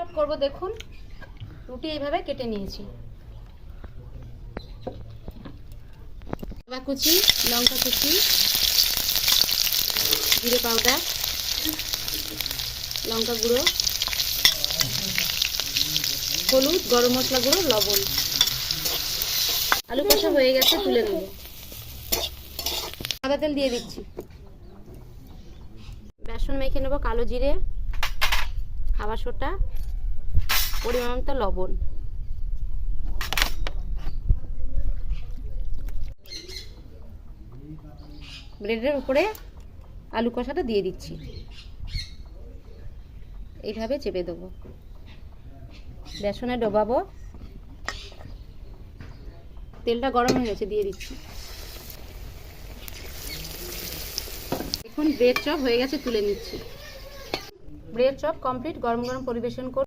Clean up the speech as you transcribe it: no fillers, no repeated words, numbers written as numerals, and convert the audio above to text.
Chop করব। দেখুন রুটি এইভাবে কেটে নিয়েছি। আদা কুচি, লঙ্কা কুচি, জিরে পাউডার, লঙ্কা গুঁড়ো, হলুদ, গরম মশলা গুঁড়ো, লবণ। আলু কষা হয়ে গেছে, তুলে নেব। সাদা তেল দিয়ে দিচ্ছি। বেসন মেখে নেব, কালো জিরে, খাবার সোডা, পরিমাণ মতো লবণ। ব্রেডের উপরে আলু কষাটা দিয়ে দিচ্ছি, এইভাবে চেপে দেবো। বেসনে ডোবাবো। তেলটা গরম হয়ে গেছে, দিয়ে দিচ্ছি। এখন ব্রেড চপ হয়ে গেছে, তুলে নিচ্ছি। Bread chop complete. গরম গরম পরিবেশন করুন।